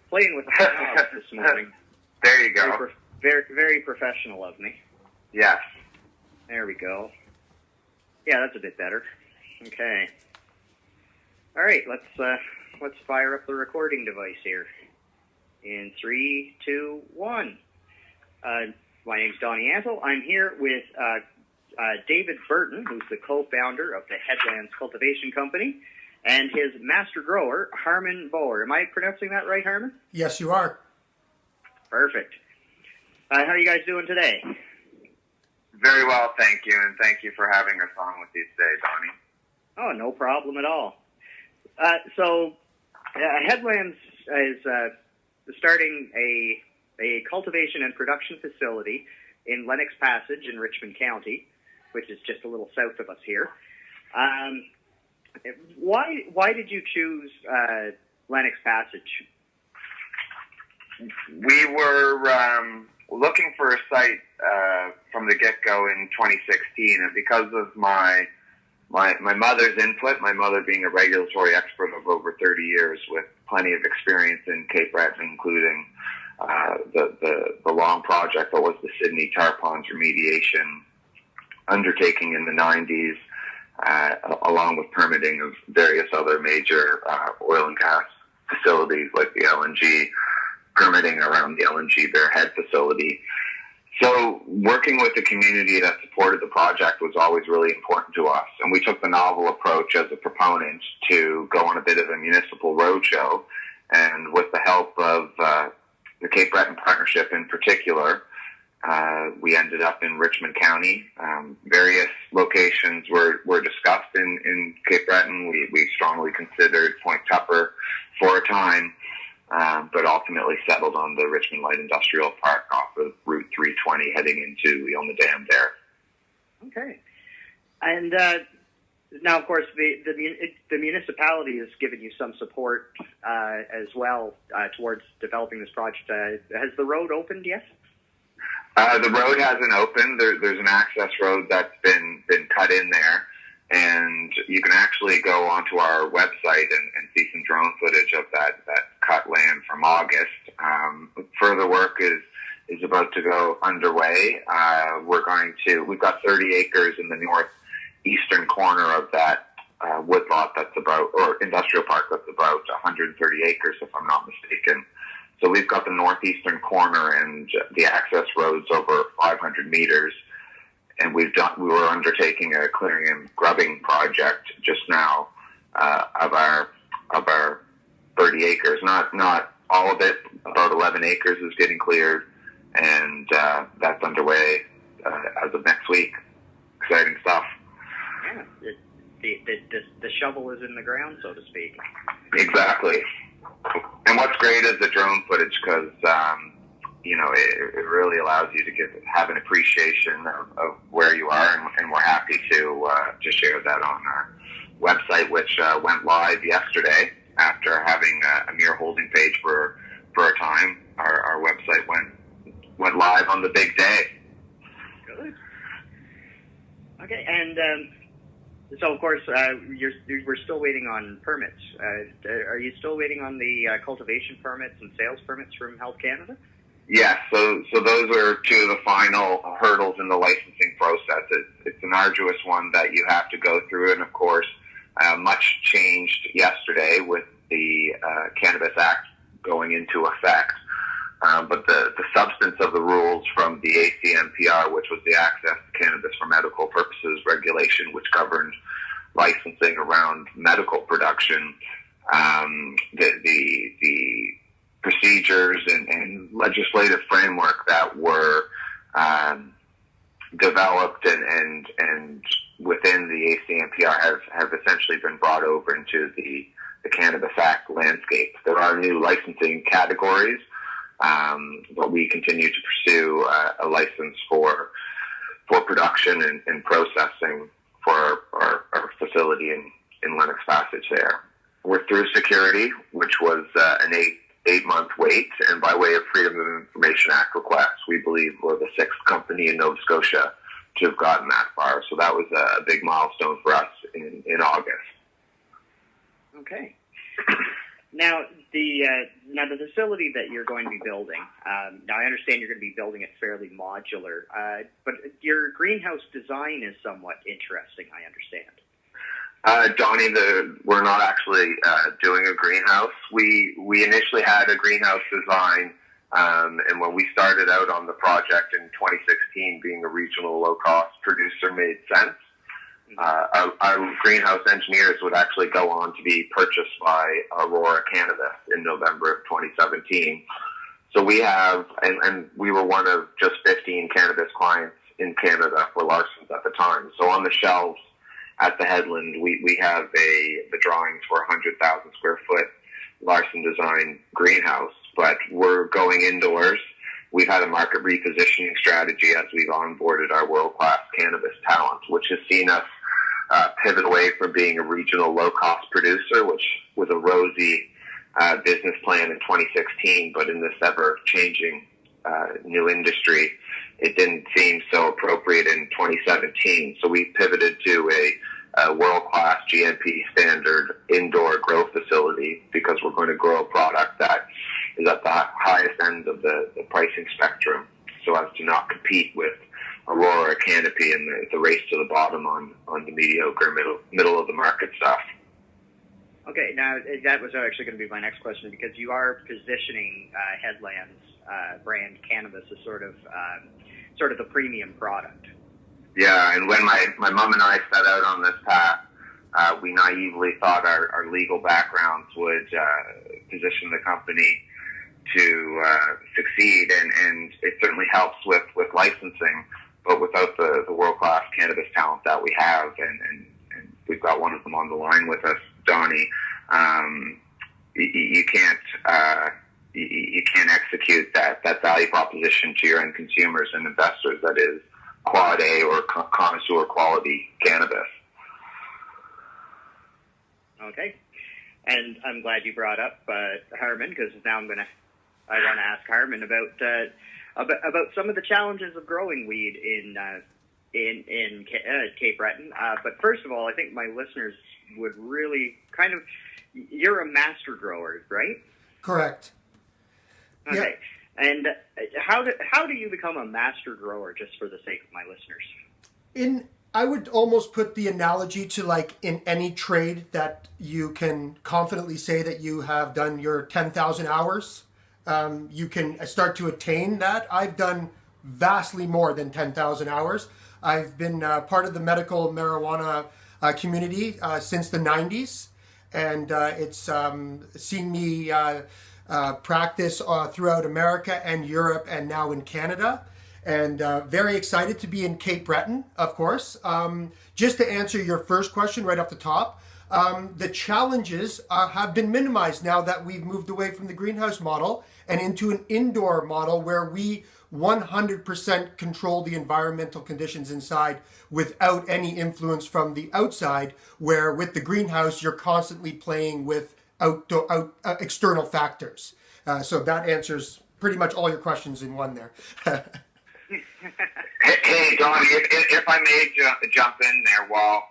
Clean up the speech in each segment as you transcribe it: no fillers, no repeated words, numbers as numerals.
playing with the mouse this morning. There you go. Very professional of me. Yes. There we go. Yeah, that's a bit better. Okay. All right, let's fire up the recording device here. In 3, 2, 1. My name's Donnie Ansel. I'm here with David Burton, who's the co-founder of the Headlands Cultivation Company, and his master grower, Harman Boer. Am I pronouncing that right, Harman? Yes, you are. Perfect. How are you guys doing today? Very well, thank you, and thank you for having us on with you today, Donnie. Oh, no problem at all. Headlands is starting a cultivation and production facility in Lennox Passage in Richmond County, which is just a little south of us here. Why did you choose Lennox Passage? We were looking for a site from the get-go in 2016, and because of my mother's input, my mother being a regulatory expert of over 30 years with plenty of experience in Cape Breton, including the long project that was the Sydney Tar Ponds remediation undertaking in the 90s, along with permitting of various other major oil and gas facilities like the LNG, permitting around the LNG Bear Head facility. So working with the community that supported the project was always really important to us. And we took the novel approach as a proponent to go on a bit of a municipal roadshow. And with the help of the Cape Breton Partnership in particular, we ended up in Richmond County. Various locations were discussed in Cape Breton. We strongly considered Point Tupper for a time, but ultimately settled on the Richmond Light Industrial Park off of Route 320 heading into Leona Dam there. Okay. And now, of course, the municipality has given you some support as well towards developing this project. Has the road opened yet? The road hasn't opened. There's an access road that's been cut in there, and you can actually go onto our website and see some drone footage of that cut land from August. Further work is about to go underway. We've got 30 acres in the northeastern corner of that woodlot or industrial park that's about 130 acres, if I'm not mistaken. So we've got the northeastern corner and the access roads over 500 meters. And we were undertaking a clearing and grubbing project just now of our 30 acres. Not all of it, about 11 acres is getting cleared, and that's underway as of next week. Exciting stuff. Yeah, the shovel is in the ground, so to speak. Exactly. And what's great is the drone footage because it really allows you to have an appreciation of where you are, and we're happy to share that on our website, which went live yesterday after having a mere holding page for a time. Our website went live on the big day. Good. Okay, and so of course we're still waiting on permits. Are you still waiting on the cultivation permits and sales permits from Health Canada? Yes, so those are two of the final hurdles in the licensing process. It's an arduous one that you have to go through, and of course, much changed yesterday with the Cannabis Act going into effect. But the substance of the rules from the ACMPR, which was the Access to Cannabis for Medical Purposes regulation, which governed licensing around medical production, the procedures and legislative framework that were developed and within the ACMPR have essentially been brought over into the Cannabis Act landscape. There are new licensing categories, but we continue to pursue a license for production and processing for our facility in Lennox Passage there. We're through security, which was an eight-month wait, and by way of Freedom of Information Act requests, we believe we're the 6th company in Nova Scotia to have gotten that far. So that was a big milestone for us in August. Okay. Now, now the facility that you're going to be building. Now I understand you're going to be building it fairly modular, but your greenhouse design is somewhat interesting. I understand. Donnie, we're not actually doing a greenhouse. We initially had a greenhouse design, and when we started out on the project in 2016, being a regional low-cost producer made sense. Our greenhouse engineers would actually go on to be purchased by Aurora Cannabis in November of 2017. So we have, and we were one of just 15 cannabis clients in Canada for Larson's at the time. So on the shelves at the Headland, we have the drawings for a 100,000 square foot Larson design greenhouse, but we're going indoors. We've had a market repositioning strategy as we've onboarded our world-class cannabis talent, which has seen us pivot away from being a regional low-cost producer, which was a rosy business plan in 2016, but in this ever-changing new industry, it didn't seem so appropriate in 2017. So we pivoted to a world-class GMP standard indoor grow facility because we're going to grow a product that is at the highest end of the pricing spectrum, so as to not compete with Aurora Canopy and the race to the bottom on the mediocre middle of the market stuff. Okay, now that was actually going to be my next question, because you are positioning Headland's brand cannabis as sort of the premium product. Yeah, and when my mom and I set out on this path, we naively thought our legal backgrounds would position the company to succeed, and it certainly helps with licensing, but without the world-class cannabis talent that we have, and we've got one of them on the line with us, Donnie, you can't execute that value proposition to your end consumers and investors that is quad A or connoisseur quality cannabis. Okay, and I'm glad you brought up Harman, because now I want to ask Harman about some of the challenges of growing weed in Cape Breton. But first of all, I think my listeners would really you're a master grower, right? Correct. Okay. Yep. And how do you become a master grower, just for the sake of my listeners? I would almost put the analogy to like in any trade that you can confidently say that you have done your 10,000 hours. You can start to attain that. I've done vastly more than 10,000 hours. I've been part of the medical marijuana community since the 90s, and it's seen me practice throughout America and Europe and now in Canada. And very excited to be in Cape Breton, of course. Just to answer your first question right off the top, the challenges have been minimized now that we've moved away from the greenhouse model and into an indoor model where we 100% control the environmental conditions inside without any influence from the outside, where with the greenhouse, you're constantly playing with external factors. So that answers pretty much all your questions in one there. Hey, Donnie, if I may jump in there, while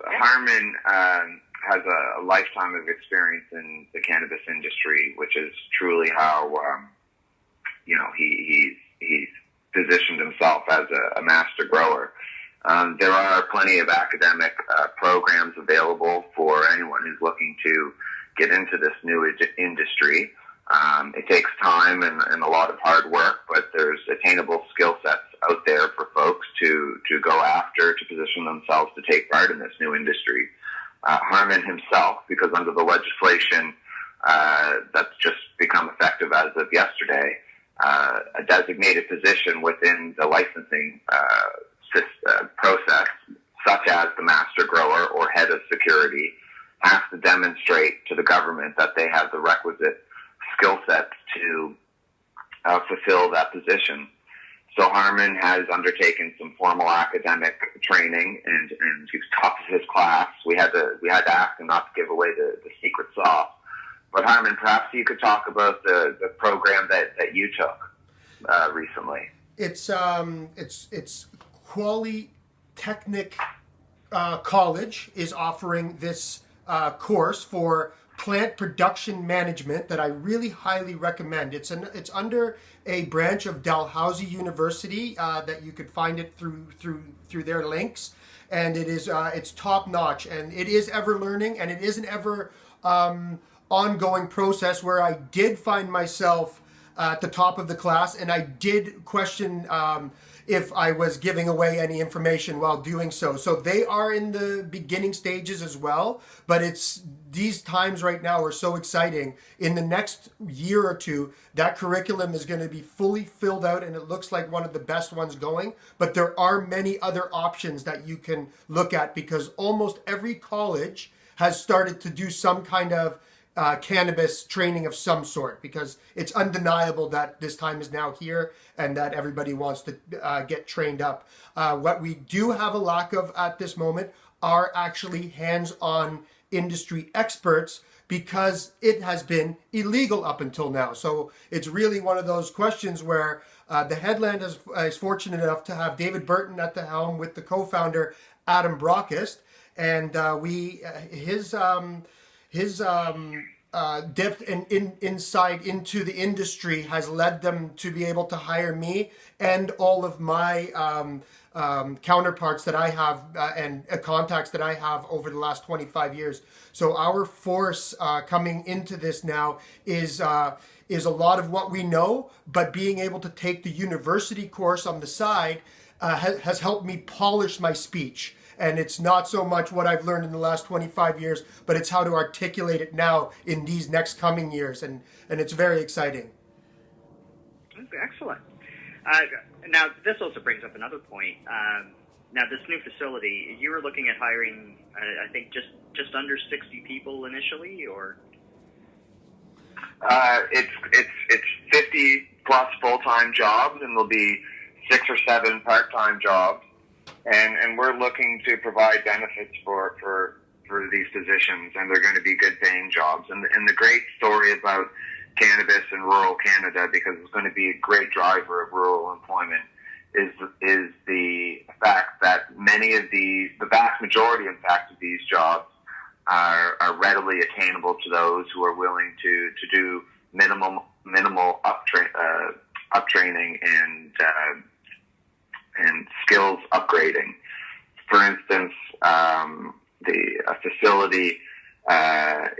Harman has a lifetime of experience in the cannabis industry, which is truly how he's positioned himself as a master grower. There are plenty of academic programs available for anyone who's looking to get into this new industry. It takes time and a lot of hard work, but there's attainable skill sets out there for folks to go after, to position themselves to take part in this new industry. Harman himself, because under the legislation that's just become effective as of yesterday, a designated position within the licensing process, such as the master grower or head of security, has to demonstrate to the government that they have the requisite skill sets to fulfill that position. So Harman has undertaken some formal academic training, and he's top of his class. We had to ask him not to give away the secret sauce. But Harman, perhaps you could talk about the program that you took recently. It's Polytechnic College is offering this course for plant production management that I really highly recommend. It's under a branch of Dalhousie University that you could find it through their links, and it's top notch, and it is ever learning, and it is an ever ongoing process where I did find myself at the top of the class, and I did question if I was giving away any information while doing so. So they are in the beginning stages as well, but these times right now are so exciting. In the next year or two, that curriculum is going to be fully filled out, and it looks like one of the best ones going. But there are many other options that you can look at, because almost every college has started to do some kind of cannabis training of some sort, because it's undeniable that this time is now here and that everybody wants to get trained up. What we do have a lack of at this moment are actually hands-on industry experts, because it has been illegal up until now. So it's really one of those questions where the Headland is fortunate enough to have David Burton at the helm with the co-founder Adam Brockist, and his depth and insight into the industry has led them to be able to hire me and all of my counterparts that I have and contacts that I have over the last 25 years. So our force coming into this now is a lot of what we know, but being able to take the university course on the side has helped me polish my speech. And it's not so much what I've learned in the last 25 years, but it's how to articulate it now in these next coming years. And it's very exciting. Excellent. Now, this also brings up another point. Now, this new facility, you were looking at hiring, I think, just under 60 people initially, or? It's 50 plus full-time jobs, and there'll be 6 or 7 part-time jobs. And we're looking to provide benefits for these positions, and they're going to be good paying jobs. And the great story about cannabis in rural Canada, because it's going to be a great driver of rural employment, is the fact that the vast majority, in fact, of these jobs are readily attainable to those who are willing to do minimal uptraining and skills upgrading. For instance, a facility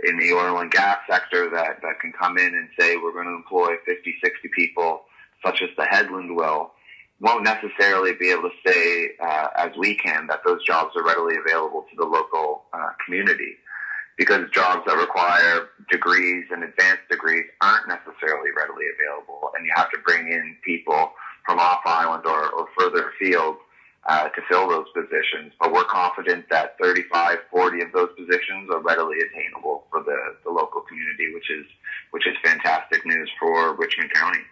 in the oil and gas sector that can come in and say we're going to employ 50, 60 people, such as the Headland will, won't necessarily be able to say, as we can, that those jobs are readily available to the local community, because jobs that require degrees and advanced degrees aren't necessarily readily available, and you have to bring in people from off-island or further afield to fill those positions. But we're confident that 35, 40 of those positions are readily attainable for the local community, which is fantastic news for Richmond County.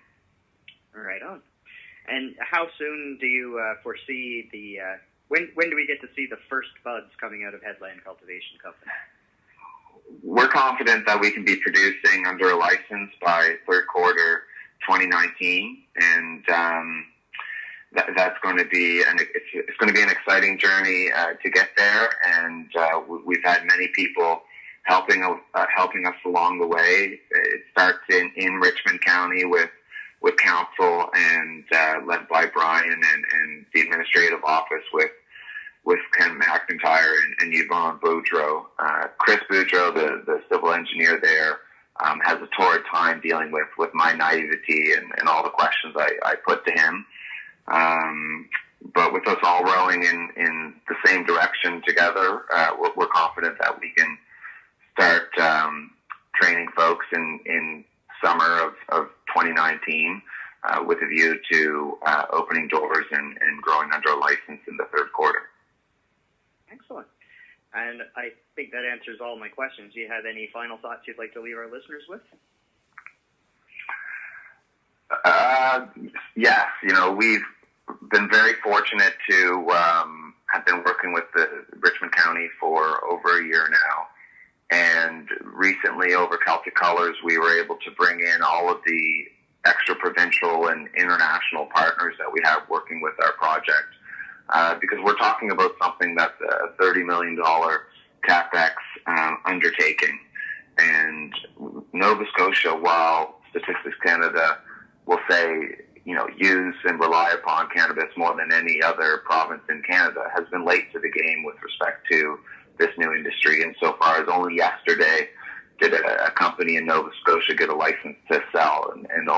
Right on. And how soon do you foresee when do we get to see the first buds coming out of Headland Cultivation Company? We're confident that we can be producing under a license by third quarter 2019, and that's going to be it's going to be an exciting journey to get there. And we've had many people helping us along the way. It starts in Richmond County with council and led by Brian and the administrative office with Ken McIntyre and Yvonne Boudreau. Chris Boudreau, the civil engineer there, has a torrid time dealing with my naivety and all the questions I put to him. But with us all rowing in the same direction together, we're confident that we can start training folks in summer of 2019 with a view to opening doors and growing under a license in the third quarter. Excellent. And I think that answers all my questions. Do you have any final thoughts you'd like to leave our listeners with? Yes. We've been very fortunate to have been working with the Richmond County for over a year now. And recently, over Celtic Colors, we were able to bring in all of the extra provincial and international partners that we have working with our project. Because we're talking about something that's a $30 million CapEx undertaking. And Nova Scotia, while Statistics Canada will say, use and rely upon cannabis more than any other province in Canada, has been late to the game with respect to this new industry. And so far as only yesterday did a company in Nova Scotia get a license to sell. And